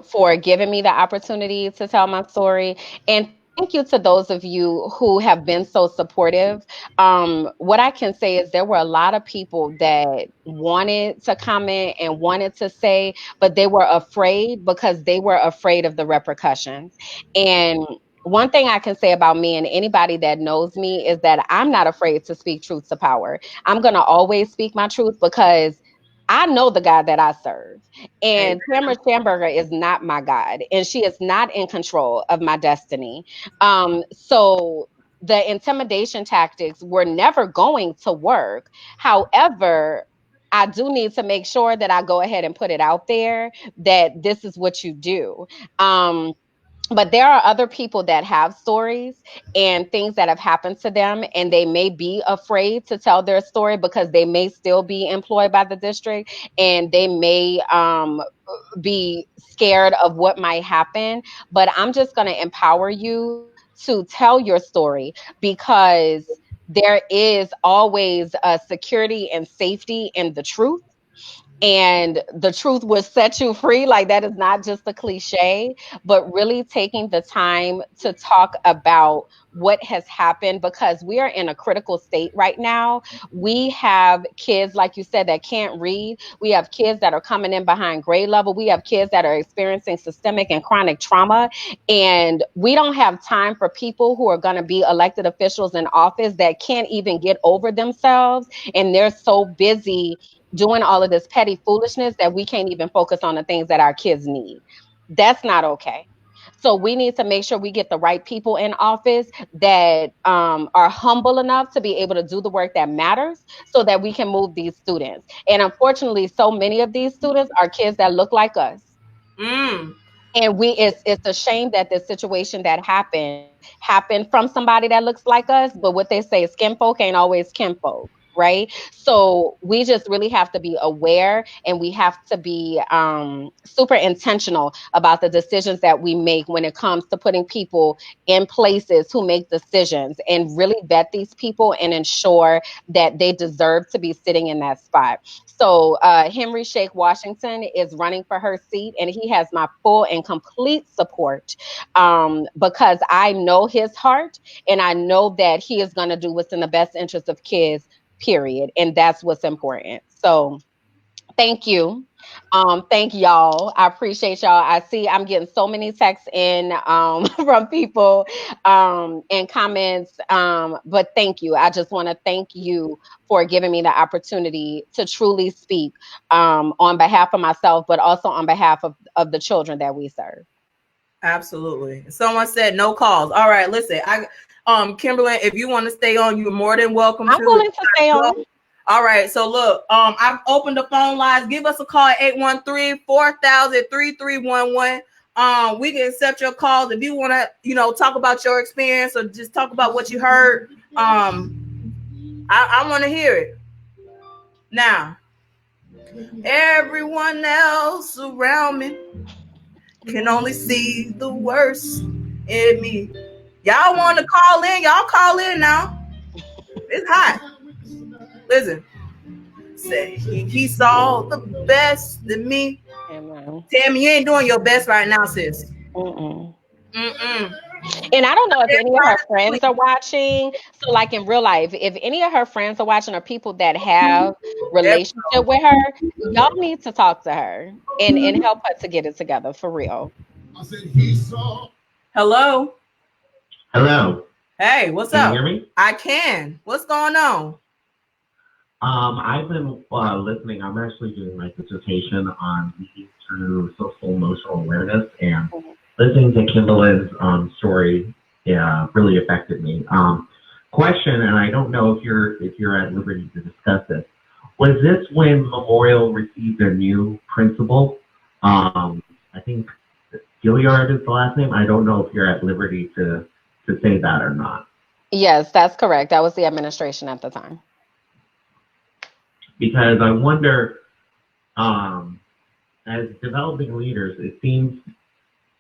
for giving me the opportunity to tell my story. And thank you to those of you who have been so supportive. What I can say is there were a lot of people that wanted to comment and wanted to say, but they were afraid because they were afraid of the repercussions. And one thing I can say about me and anybody that knows me is that I'm not afraid to speak truth to power. I'm going to always speak my truth because I know the God that I serve. And Tamara Shamburger is not my God, and she is not in control of my destiny. So the intimidation tactics were never going to work. However, I do need to make sure that I go ahead and put it out there that this is what you do. But there are other people that have stories and things that have happened to them, and they may be afraid to tell their story because they may still be employed by the district, and they may be scared of what might happen. But I'm just going to empower you to tell your story, because there is always a security and safety in the truth, and the truth will set you free. Like, that is not just a cliche, but really taking the time to talk about what has happened, because we are in a critical state right now. We have kids, like you said, that can't read. We have kids that are coming in behind grade level. We have kids that are experiencing systemic and chronic trauma. And we don't have time for people who are going to be elected officials in office that can't even get over themselves. And they're so busy doing all of this petty foolishness that we can't even focus on the things that our kids need. That's not okay. So we need to make sure we get the right people in office that are humble enough to be able to do the work that matters, so that we can move these students. And unfortunately, so many of these students are kids that look like us. And it's a shame that this situation that happened from somebody that looks like us, but what they say is skin folk ain't always kinfolk. Right. So we just really have to be aware, and we have to be super intentional about the decisions that we make when it comes to putting people in places who make decisions, and really vet these people and ensure that they deserve to be sitting in that spot. So Henry Shake Washington is running for her seat, and he has my full and complete support, because I know his heart, and I know that he is going to do what's in the best interest of kids, period. And that's what's important. So thank you. Thank y'all. I appreciate y'all. I see I'm getting so many texts in from people and comments. But thank you. I just want to thank you for giving me the opportunity to truly speak on behalf of myself, but also on behalf of the children that we serve. Absolutely. Someone said no calls. All right, listen. Kimberland, if you want to stay on, you're more than welcome I'm to. willing to stay on. All right, so look, I've opened the phone lines. Give us a call at 813-4000-3311. We can accept your calls if you want to, talk about your experience or just talk about what you heard. I want to hear it. Now, everyone else around me can only see the worst in me. Y'all want to call in? Y'all call in now. It's hot. Listen. Say he saw the best in me. Amen. Tammy, you ain't doing your best right now, sis. Mm-mm. Mm-mm. And I don't know if any of her friends are watching. So, like in real life, if any of her friends are watching or people that have relationship with her, y'all need to talk to her and help her to get it together for real. Hello. Hello. Hey, what's Can up? you hear me? I can. What's going on? I've been listening. I'm actually doing my dissertation on leading through social emotional awareness, and listening to Kimberland's story really affected me. Question, and I don't know if you're at liberty to discuss this. Was this when Memorial received their new principal? I think Gilliard is the last name. I don't know if you're at liberty to say that or not. Yes, that's correct. That was the administration at the time. Because I wonder, as developing leaders, it seems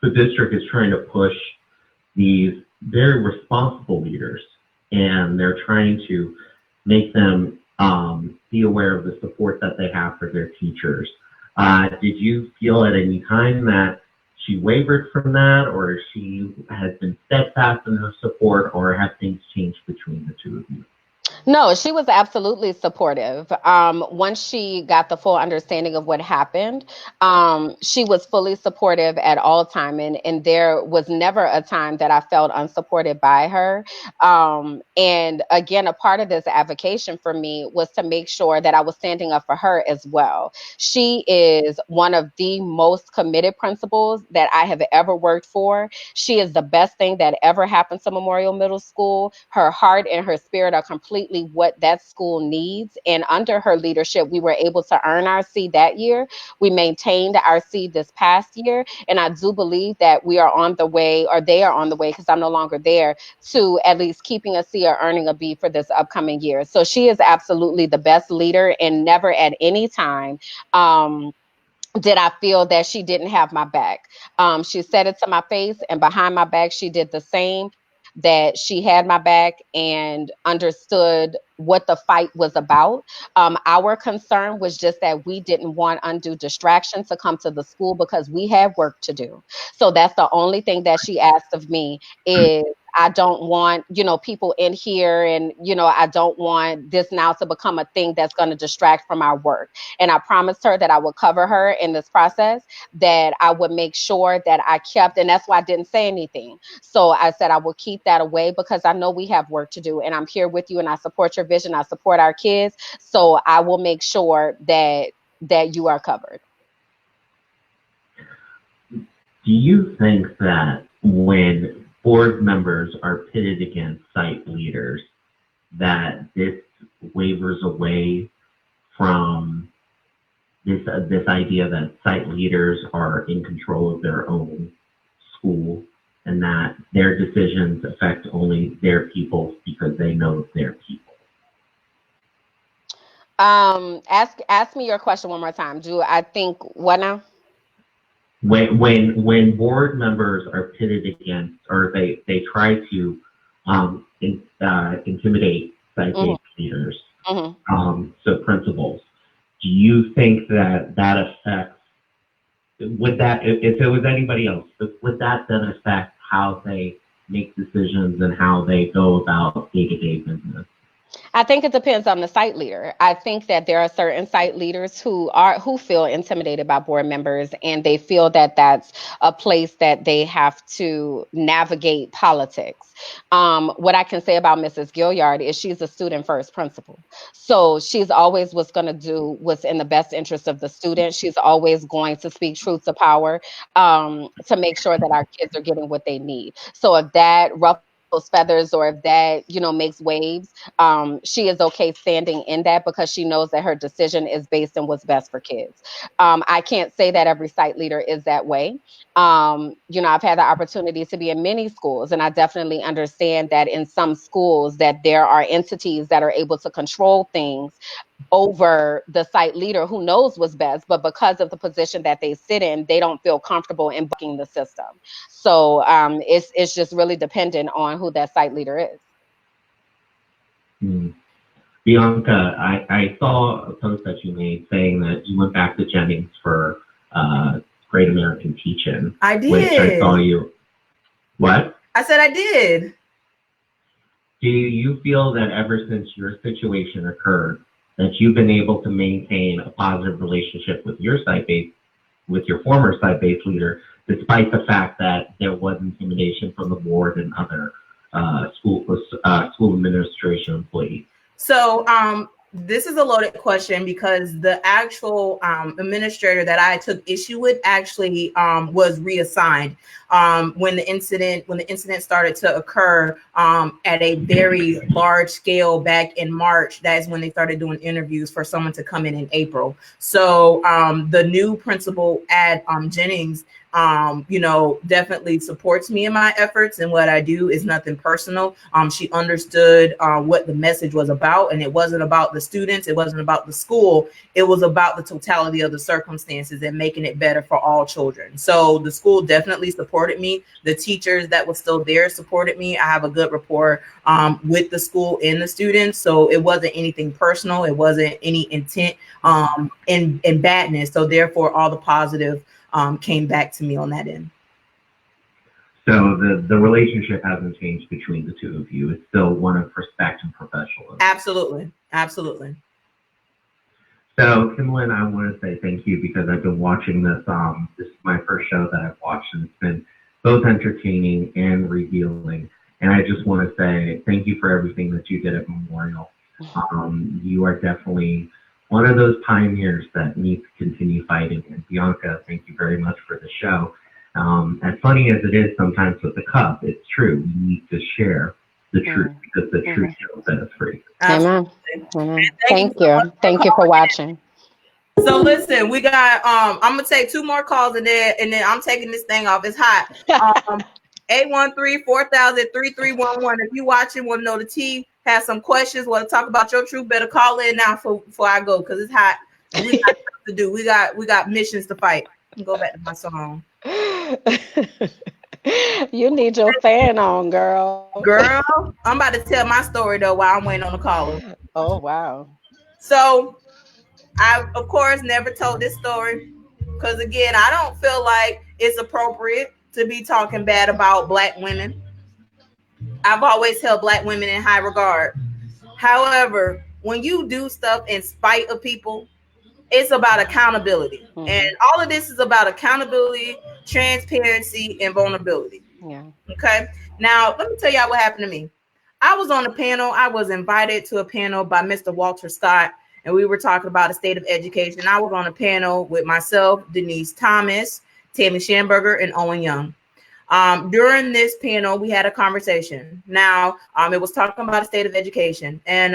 the district is trying to push these very responsible leaders, and they're trying to make them be aware of the support that they have for their teachers. Did you feel at any time that she wavered from that, or she has been steadfast in her support, or have things changed between the two of you? No, she was absolutely supportive. Once she got the full understanding of what happened, she was fully supportive at all time, and there was never a time that I felt unsupported by her. And again, a part of this advocacy for me was to make sure that I was standing up for her as well. She is one of the most committed principals that I have ever worked for. She is the best thing that ever happened to Memorial Middle School. Her heart and her spirit are completely what that school needs. And under her leadership, we were able to earn our seat that year. We maintained our seat this past year. And I do believe that we are on the way, or they are on the way, because I'm no longer there, to at least keeping a C or earning a B for this upcoming year. So she is absolutely the best leader, and never at any time did I feel that she didn't have my back. She said it to my face, and behind my back, she did the same, that she had my back and understood what the fight was about. Our concern was just that we didn't want undue distractions to come to the school because we have work to do. So that's the only thing that she asked of me is, I don't want, people in here, and, I don't want this now to become a thing that's going to distract from our work. And I promised her that I would cover her in this process, that I would make sure that I kept, and that's why I didn't say anything. So I said I will keep that away because I know we have work to do, and I'm here with you, and I support your vision. I support our kids. So I will make sure that you are covered. Do you think that when board members are pitted against site leaders, that this wavers away from this idea that site leaders are in control of their own school, and that their decisions affect only their people because they know their people? Ask me your question one more time. Do I think what now? When board members are pitted against, or they try to intimidate site-based leaders, so principals, do you think that affects, would that, if it was anybody else, would that then affect how they make decisions and how they go about day-to-day business? I think it depends on the site leader. I think that there are certain site leaders who feel intimidated by board members, and they feel that that's a place that they have to navigate politics. What I can say about Mrs. Gilliard is she's a student first principal. So she's always what's going to do what's in the best interest of the student. She's always going to speak truth to power, to make sure that our kids are getting what they need. So if that ruffles feathers, or if that, makes waves, she is okay standing in that, because she knows that her decision is based on what's best for kids. I can't say that every site leader is that way. I've had the opportunity to be in many schools, and I definitely understand that in some schools that there are entities that are able to control things over the site leader who knows what's best, but because of the position that they sit in, they don't feel comfortable in bucking the system. So it's just really dependent on who that site leader is. Bianca, I saw a post that you made saying that you went back to Jennings for Great American Teach-In. I did. Which I saw you. What? I said I did. Do you feel that ever since your situation occurred, that you've been able to maintain a positive relationship with your former site-based leader, despite the fact that there was intimidation from the board and other school administration employees? So this is a loaded question, because the actual administrator that I took issue with actually was reassigned when the incident started to occur at a very large scale back in March. That's when they started doing interviews for someone to come in April. So the new principal at Jennings definitely supports me in my efforts, and what I do is nothing personal. She understood what the message was about, and it wasn't about the students, it wasn't about the school, it was about the totality of the circumstances and making it better for all children. So the school definitely supported me. The teachers that were still there supported me. I have a good rapport with the school and the students, so it wasn't anything personal, it wasn't any intent in badness. So therefore all the positive came back to me on that end. So the relationship hasn't changed between the two of you. It's still one of respect and professionalism. Absolutely. Absolutely. So Kimberland, I want to say thank you, because I've been watching this. This is my first show that I've watched, and it's been both entertaining and revealing. And I just want to say thank you for everything that you did at Memorial. You are definitely one of those pioneers that needs to continue fighting. And Bianca, thank you very much for the show. As funny as it is sometimes with the cup, it's true. We need to share the truth, because the truth shall set us free. Amen. Thank you. Thank you for watching. So listen, we got I'm gonna take 2 more calls, and then I'm taking this thing off. It's hot. 813-4000-3311. If you watching, want to know the tea, have some questions, want to talk about your truth, better call in now before I go, because it's hot. We got stuff to do. We got missions to fight. Go back to my song. You need your fan on, girl. Girl, I'm about to tell my story though while I'm waiting on the caller. Oh wow. So I of course never told this story, because again, I don't feel like it's appropriate to be talking bad about Black women. I've always held Black women in high regard. However, when you do stuff in spite of people, it's about accountability. And all of this is about accountability, transparency, and vulnerability. Yeah. Okay. Now, let me tell y'all what happened to me. I was on a panel. I was invited to a panel by Mr. Walter Scott, and we were talking about the state of education. I was on a panel with myself, Denise Thomas, Tamara Shamburger, and Owen Young. During this panel, we had a conversation. Now, it was talking about the state of education, and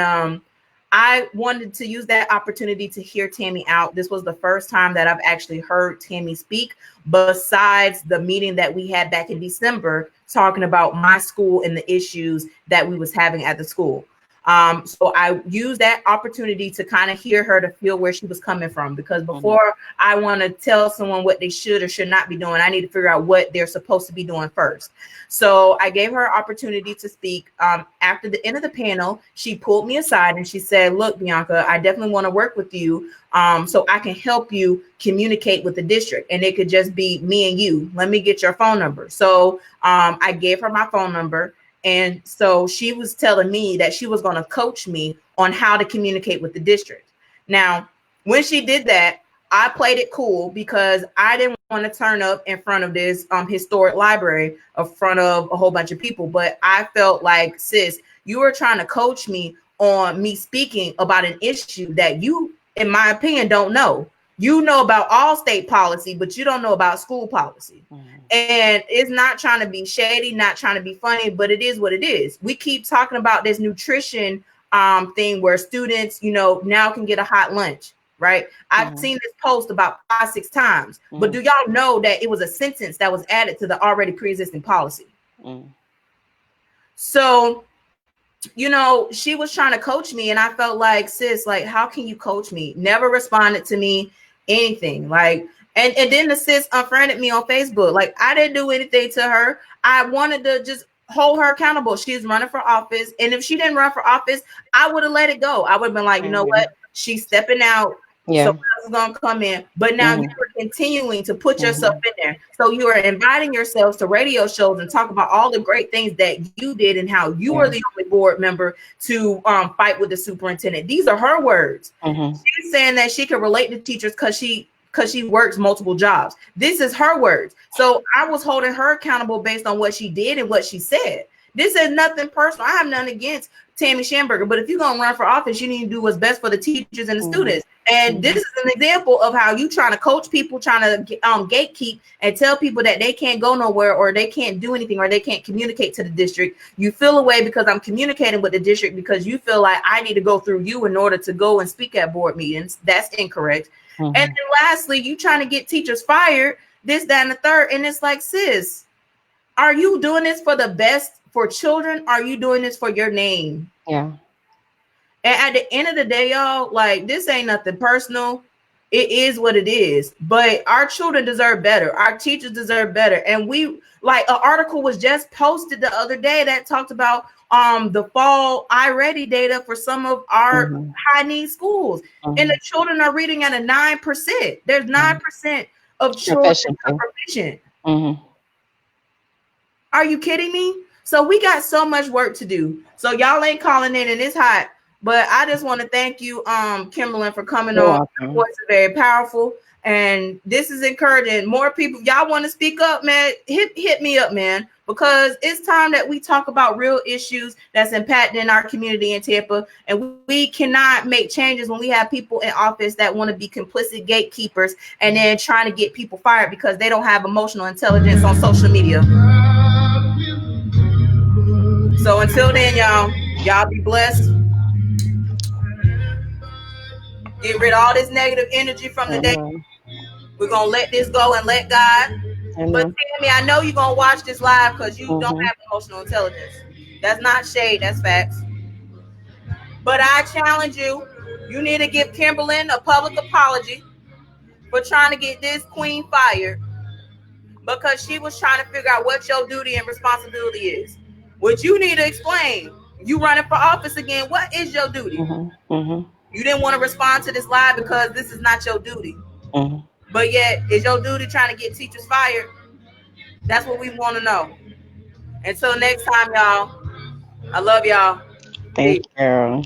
I wanted to use that opportunity to hear Tammy out. This was the first time that I've actually heard Tammy speak, besides the meeting that we had back in December, talking about my school and the issues that we was having at the school. So I used that opportunity to kind of hear her, to feel where she was coming from, because before I want to tell someone what they should or should not be doing, I need to figure out what they're supposed to be doing first. So I gave her an opportunity to speak. After the end of the panel, she pulled me aside and she said, "Look, Bianca, I definitely want to work with you so I can help you communicate with the district. And it could just be me and you. Let me get your phone number." So I gave her my phone number. And so she was telling me that she was going to coach me on how to communicate with the district. Now, when she did that, I played it cool because I didn't want to turn up in front of this historic library in front of a whole bunch of people. But I felt like, sis, you were trying to coach me on me speaking about an issue that you, in my opinion, don't know. You know about all state policy, but you don't know about school policy. And it's not trying to be shady, not trying to be funny, but it is what it is. We keep talking about this nutrition thing where students, now can get a hot lunch, right? I've seen this post about 5-6 times, but do y'all know that it was a sentence that was added to the already pre-existing policy? So, she was trying to coach me, and I felt like, sis, like, how can you coach me? Never responded to me, anything. Like, and then the sis unfriended me on Facebook. Like, I didn't do anything to her. I wanted to just hold her accountable. She's running for office. And if she didn't run for office, I would have let it go. I would have been like, you know what? She's stepping out. Yeah. Someone else is going to come in. But now you are continuing to put yourself in there. So you are inviting yourselves to radio shows and talk about all the great things that you did and how you are the only board member to fight with the superintendent. These are her words. She's saying that she can relate to teachers because she works multiple jobs. This is her words. So I was holding her accountable based on what she did and what she said. This is nothing personal. I have nothing against Tammy Shamburger, but if you're going to run for office, you need to do what's best for the teachers and the students. And this is an example of how you trying to coach people, trying to gatekeep and tell people that they can't go nowhere or they can't do anything or they can't communicate to the district. You feel away because I'm communicating with the district because you feel like I need to go through you in order to go and speak at board meetings. That's incorrect. And then lastly, you trying to get teachers fired, this, that, and the third. And it's like, sis, are you doing this for the best for children? Are you doing this for your name? Yeah. And at the end of the day, y'all, like, this ain't nothing personal. It is what it is. But our children deserve better. Our teachers deserve better. And we, like, an article was just posted the other day that talked about the fall iReady data for some of our high need schools. And the children are reading at a 9%. There's 9% of children proficient. Are you kidding me? So we got so much work to do. So y'all ain't calling in and it's hot. But I just want to thank you, Kimberland, for coming on. Your voice is very powerful. And this is encouraging more people. Y'all want to speak up, man? Hit me up, man. Because it's time that we talk about real issues that's impacting our community in Tampa. And we cannot make changes when we have people in office that want to be complicit gatekeepers and then trying to get people fired because they don't have emotional intelligence on social media. So until then, y'all be blessed. Get rid of all this negative energy from the day. We're going to let this go and let God. But Tammy, I know you're going to watch this live because you don't have emotional intelligence. That's not shade. That's facts. But I challenge you. You need to give Kimberland a public apology for trying to get this queen fired because she was trying to figure out what your duty and responsibility is. What you need to explain. You running for office again. What is your duty? You didn't want to respond to this live because this is not your duty. But yet, is your duty trying to get teachers fired? That's what we want to know. Until next time, y'all. I love y'all. Thank you.